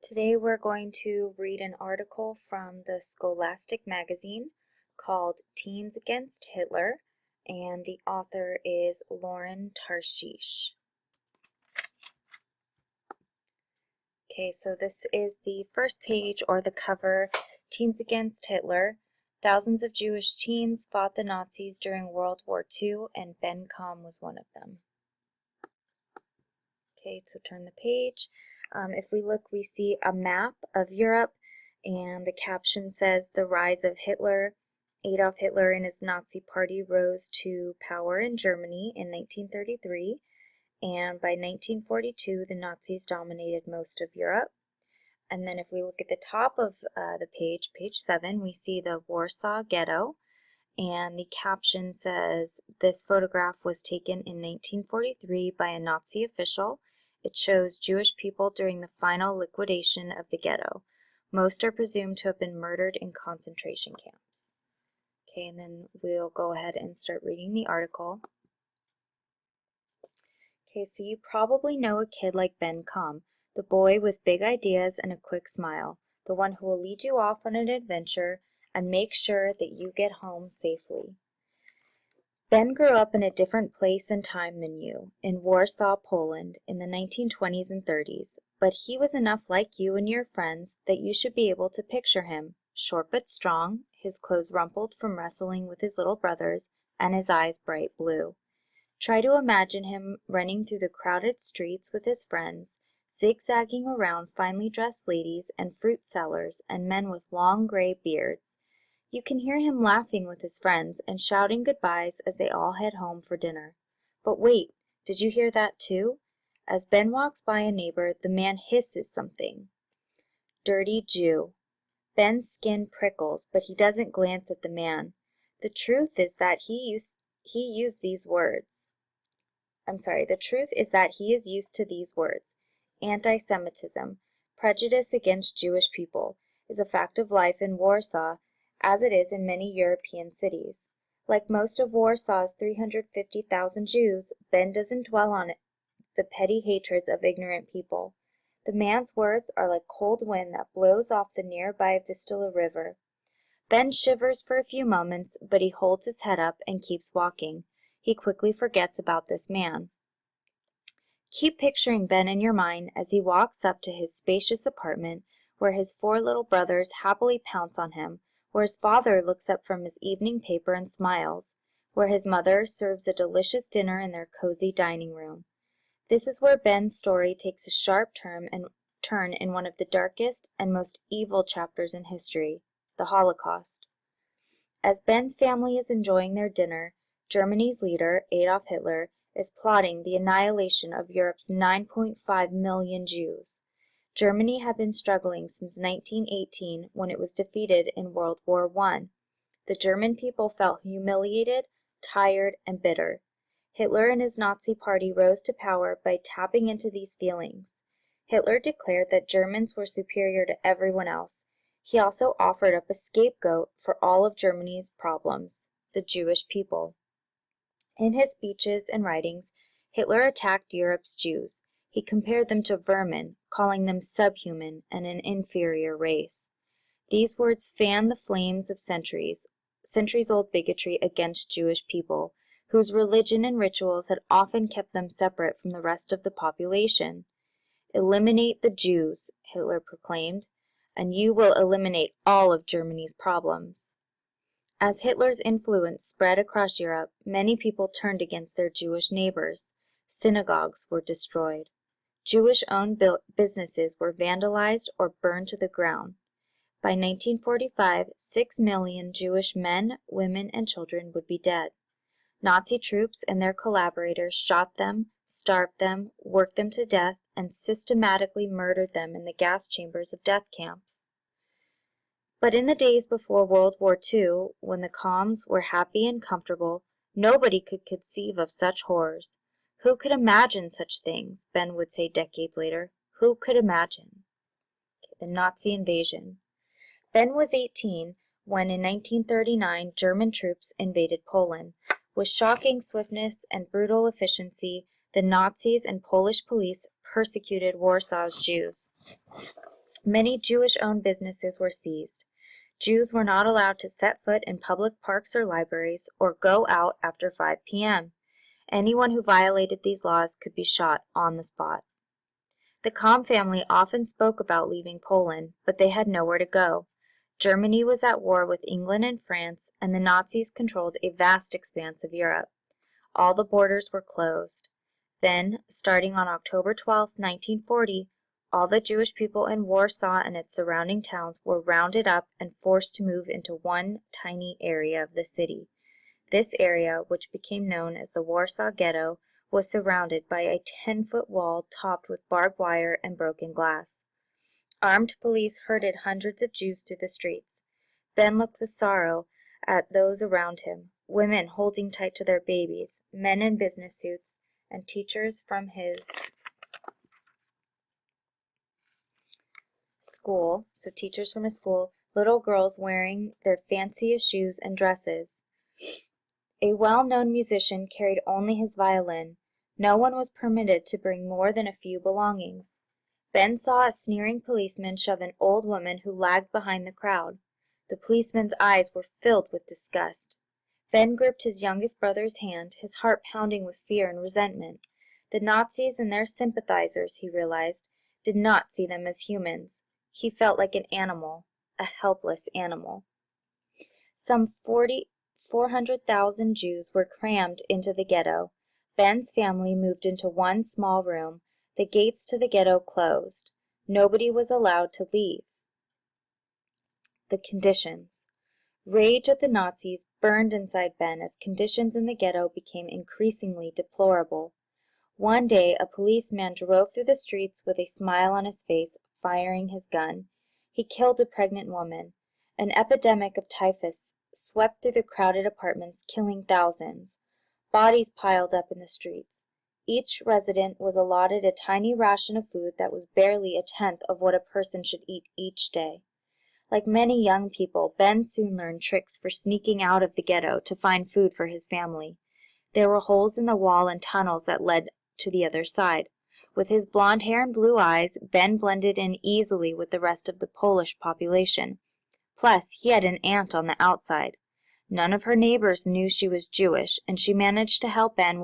Today we're going to read an article from the Scholastic magazine called Teens Against Hitler, and the author is Lauren Tarshish. Okay, so this is the first page or the cover, Teens Against Hitler. Thousands of Jewish teens fought the Nazis during World War II, and Ben Com was one of them. Okay, so turn the page. If we look, we see a map of Europe, and the caption says, "The rise of Hitler." Adolf Hitler and his Nazi party rose to power in Germany in 1933, and by 1942, the Nazis dominated most of Europe. And then if we look at the top of the page, page 7, we see the Warsaw Ghetto, and the caption says, "This photograph was taken in 1943 by a Nazi official. It shows Jewish people during the final liquidation of the ghetto. Most are presumed to have been murdered in concentration camps." Okay, and then we'll go ahead and start reading the article. Okay, so you probably know a kid like Ben Com, the boy with big ideas and a quick smile, the one who will lead you off on an adventure and make sure that you get home safely. Ben grew up in a different place and time than you, in Warsaw, Poland, in the 1920s and 30s, but he was enough like you and your friends that you should be able to picture him, short but strong, his clothes rumpled from wrestling with his little brothers, and his eyes bright blue. Try to imagine him running through the crowded streets with his friends, zigzagging around finely dressed ladies and fruit sellers and men with long gray beards. You can hear him laughing with his friends and shouting goodbyes as they all head home for dinner. But wait, did you hear that too? As Ben walks by a neighbor, the man hisses something. "Dirty Jew." Ben's skin prickles, but he doesn't glance at the man. The truth is that he is used to these words. Anti-Semitism, prejudice against Jewish people, is a fact of life in Warsaw, as it is in many European cities. Like most of Warsaw's 350,000 Jews, Ben doesn't dwell on the petty hatreds of ignorant people. The man's words are like cold wind that blows off the nearby Vistula River. Ben shivers for a few moments, but he holds his head up and keeps walking. He quickly forgets about this man. Keep picturing Ben in your mind as he walks up to his spacious apartment, where his 4 little brothers happily pounce on him, where his father looks up from his evening paper and smiles, where his mother serves a delicious dinner in their cozy dining room. This is where Ben's story takes a sharp turn in one of the darkest and most evil chapters in history, the Holocaust. As Ben's family is enjoying their dinner, Germany's leader, Adolf Hitler, is plotting the annihilation of Europe's 9.5 million Jews. Germany had been struggling since 1918 when it was defeated in World War I. The German people felt humiliated, tired, and bitter. Hitler and his Nazi party rose to power by tapping into these feelings. Hitler declared that Germans were superior to everyone else. He also offered up a scapegoat for all of Germany's problems, the Jewish people. In his speeches and writings, Hitler attacked Europe's Jews. He compared them to vermin, calling them subhuman and an inferior race. These words fanned the flames of centuries-old bigotry against Jewish people, whose religion and rituals had often kept them separate from the rest of the population. "Eliminate the Jews," Hitler proclaimed, "and you will eliminate all of Germany's problems." As Hitler's influence spread across Europe, many people turned against their Jewish neighbors. Synagogues were destroyed. Jewish-owned businesses were vandalized or burned to the ground. By 1945, 6 million Jewish men, women, and children would be dead. Nazi troops and their collaborators shot them, starved them, worked them to death, and systematically murdered them in the gas chambers of death camps. But in the days before World War II, when the Coms were happy and comfortable, nobody could conceive of such horrors. Who could imagine such things, Ben would say decades later. Who could imagine? The Nazi invasion. Ben was 18 when in 1939 German troops invaded Poland. With shocking swiftness and brutal efficiency, the Nazis and Polish police persecuted Warsaw's Jews. Many Jewish-owned businesses were seized. Jews were not allowed to set foot in public parks or libraries or go out after 5 p.m. Anyone who violated these laws could be shot on the spot. The Kamm family often spoke about leaving Poland, but they had nowhere to go. Germany was at war with England and France, and the Nazis controlled a vast expanse of Europe. All the borders were closed. Then, starting on October 12, 1940, all the Jewish people in Warsaw and its surrounding towns were rounded up and forced to move into one tiny area of the city. This area, which became known as the Warsaw Ghetto, was surrounded by a 10-foot wall topped with barbed wire and broken glass. Armed police herded hundreds of Jews through the streets. Ben looked with sorrow at those around him, women holding tight to their babies, men in business suits, and teachers from his school, little girls wearing their fanciest shoes and dresses. A well-known musician carried only his violin. No one was permitted to bring more than a few belongings. Ben saw a sneering policeman shove an old woman who lagged behind the crowd. The policeman's eyes were filled with disgust. Ben gripped his youngest brother's hand, his heart pounding with fear and resentment. The Nazis and their sympathizers, he realized, did not see them as humans. He felt like an animal, a helpless animal. Some 400,000 Jews were crammed into the ghetto. Ben's family moved into one small room. The gates to the ghetto closed. Nobody was allowed to leave. The conditions. Rage at the Nazis burned inside Ben as conditions in the ghetto became increasingly deplorable. One day, a policeman drove through the streets with a smile on his face, firing his gun. He killed a pregnant woman. An epidemic of typhus swept through the crowded apartments, killing thousands. Bodies piled up in the streets. Each resident was allotted a tiny ration of food that was barely a tenth of what a person should eat each day. Like many young people, Ben soon learned tricks for sneaking out of the ghetto to find food for his family. There were holes in the wall and tunnels that led to the other side. With his blond hair and blue eyes, Ben blended in easily with the rest of the Polish population. Plus, he had an aunt on the outside. None of her neighbors knew she was Jewish, and she managed to help Ben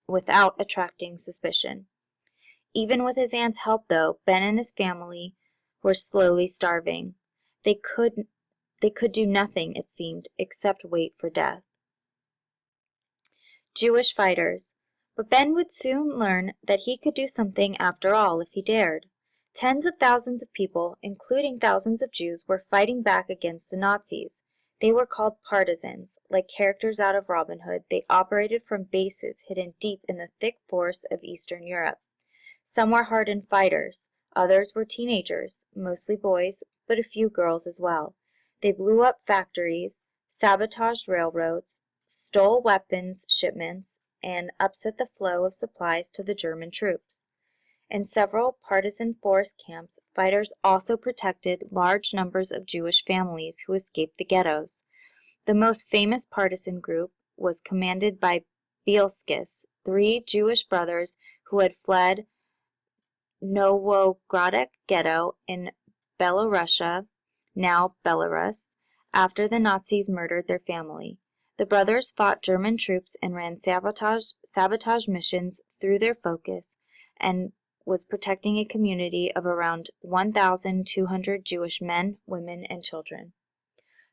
without attracting suspicion. Even with his aunt's help, though, Ben and his family were slowly starving. They could do nothing, it seemed, except wait for death. Jewish fighters. But Ben would soon learn that he could do something after all if he dared. Tens of thousands of people, including thousands of Jews, were fighting back against the Nazis. They were called partisans. Like characters out of Robin Hood, they operated from bases hidden deep in the thick forests of Eastern Europe. Some were hardened fighters. Others were teenagers, mostly boys, but a few girls as well. They blew up factories, sabotaged railroads, stole weapons shipments, and upset the flow of supplies to the German troops. In several partisan forest camps, fighters also protected large numbers of Jewish families who escaped the ghettos. The most famous partisan group was commanded by Bielskis, 3 Jewish brothers who had fled Novograd ghetto in Belorussia, now Belarus, after the Nazis murdered their family. The brothers fought German troops and ran sabotage missions through their focus and was protecting a community of around 1,200 Jewish men, women, and children.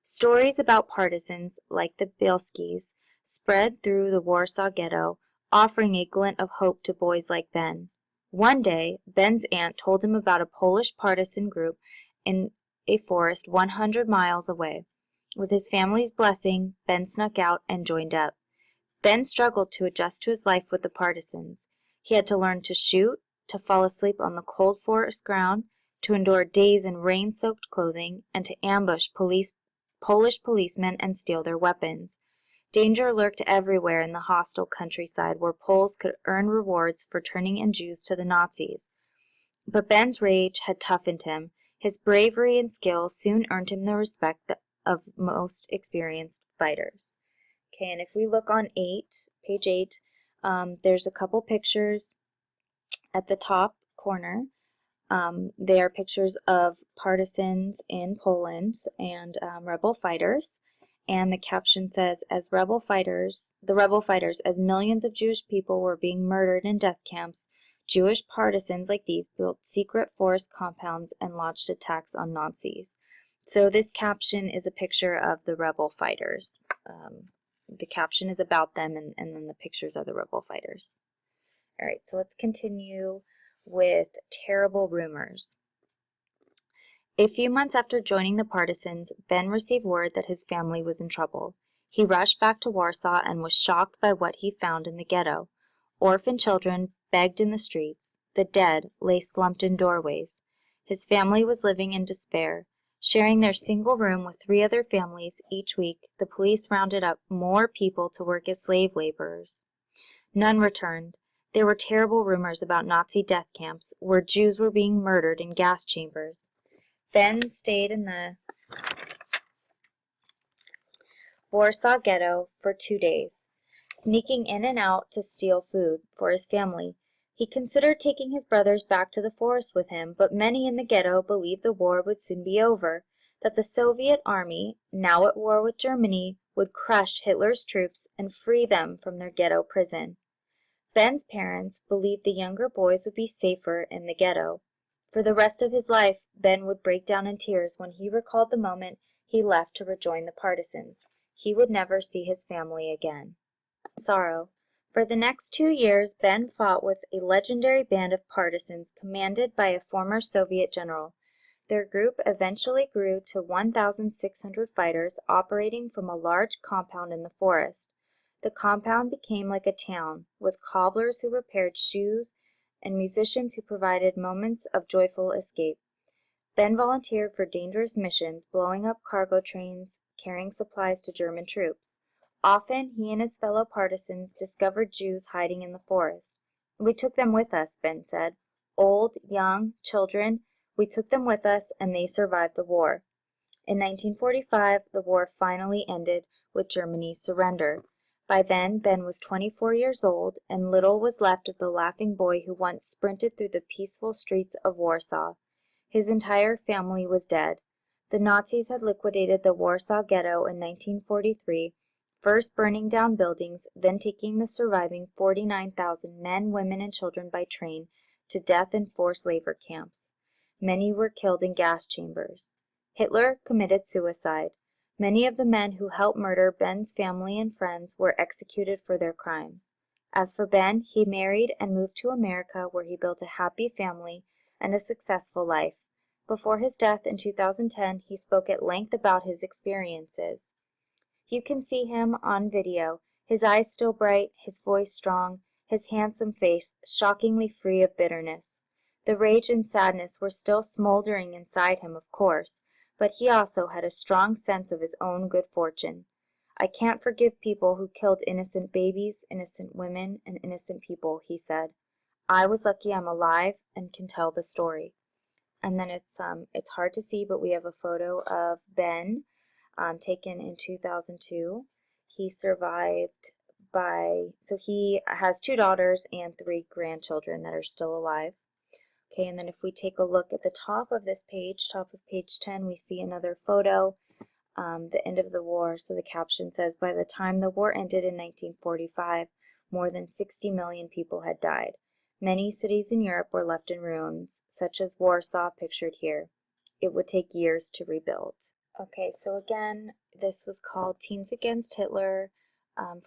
Stories about partisans like the Bielskis spread through the Warsaw Ghetto, offering a glint of hope to boys like Ben. One day, Ben's aunt told him about a Polish partisan group in a forest 100 miles away. With his family's blessing, Ben snuck out and joined up. Ben struggled to adjust to his life with the partisans. He had to learn to shoot, to fall asleep on the cold forest ground, to endure days in rain-soaked clothing, and to ambush Polish policemen and steal their weapons. Danger lurked everywhere in the hostile countryside where Poles could earn rewards for turning in Jews to the Nazis. But Ben's rage had toughened him. His bravery and skill soon earned him the respect of most experienced fighters. Okay, and if we look on page 8, there's a couple pictures at the top corner. They are pictures of partisans in Poland and rebel fighters. And the caption says, the rebel fighters, as millions of Jewish people were being murdered in death camps, Jewish partisans like these built secret forest compounds and launched attacks on Nazis. So this caption is a picture of the rebel fighters. The caption is about them, and then the pictures are the rebel fighters. All right, so let's continue with terrible rumors. A few months after joining the partisans, Ben received word that his family was in trouble. He rushed back to Warsaw and was shocked by what he found in the ghetto. Orphan children begged in the streets. The dead lay slumped in doorways. His family was living in despair. Sharing their single room with 3 other families each week, the police rounded up more people to work as slave laborers. None returned. There were terrible rumors about Nazi death camps, where Jews were being murdered in gas chambers. Ben stayed in the Warsaw Ghetto for 2 days, sneaking in and out to steal food for his family. He considered taking his brothers back to the forest with him, but many in the ghetto believed the war would soon be over, that the Soviet army, now at war with Germany, would crush Hitler's troops and free them from their ghetto prison. Ben's parents believed the younger boys would be safer in the ghetto. For the rest of his life, Ben would break down in tears when he recalled the moment he left to rejoin the partisans. He would never see his family again. Sorrow. For the next 2 years, Ben fought with a legendary band of partisans commanded by a former Soviet general. Their group eventually grew to 1,600 fighters operating from a large compound in the forest. The compound became like a town, with cobblers who repaired shoes and musicians who provided moments of joyful escape. Ben volunteered for dangerous missions, blowing up cargo trains, carrying supplies to German troops. Often, he and his fellow partisans discovered Jews hiding in the forest. We took them with us, Ben said. Old, young, children, we took them with us, and they survived the war. In 1945, the war finally ended with Germany's surrender. By then, Ben was 24 years old, and little was left of the laughing boy who once sprinted through the peaceful streets of Warsaw. His entire family was dead. The Nazis had liquidated the Warsaw Ghetto in 1943, first burning down buildings, then taking the surviving 49,000 men, women, and children by train to death in forced labor camps. Many were killed in gas chambers. Hitler committed suicide. Many of the men who helped murder Ben's family and friends were executed for their crimes. As for Ben, he married and moved to America, where he built a happy family and a successful life. Before his death in 2010, he spoke at length about his experiences. You can see him on video, his eyes still bright, his voice strong, his handsome face shockingly free of bitterness. The rage and sadness were still smoldering inside him, of course, but he also had a strong sense of his own good fortune. I can't forgive people who killed innocent babies, innocent women, and innocent people, he said. I was lucky I'm alive and can tell the story. And then it's hard to see, but we have a photo of Ben taken in 2002. He survived so he has 2 daughters and 3 grandchildren that are still alive. Okay, and then if we take a look at the top of this page, top of page 10, we see another photo, the end of the war. So the caption says, by the time the war ended in 1945, more than 60 million people had died. Many cities in Europe were left in ruins, such as Warsaw, pictured here. It would take years to rebuild. Okay, so again, this was called Teens Against Hitler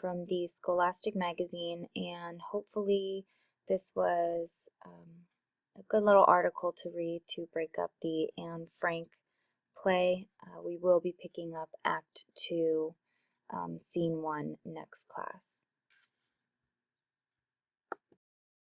from the Scholastic magazine, and hopefully this was a good little article to read to break up the Anne Frank play. We will be picking up Act 2, Scene 1 next class.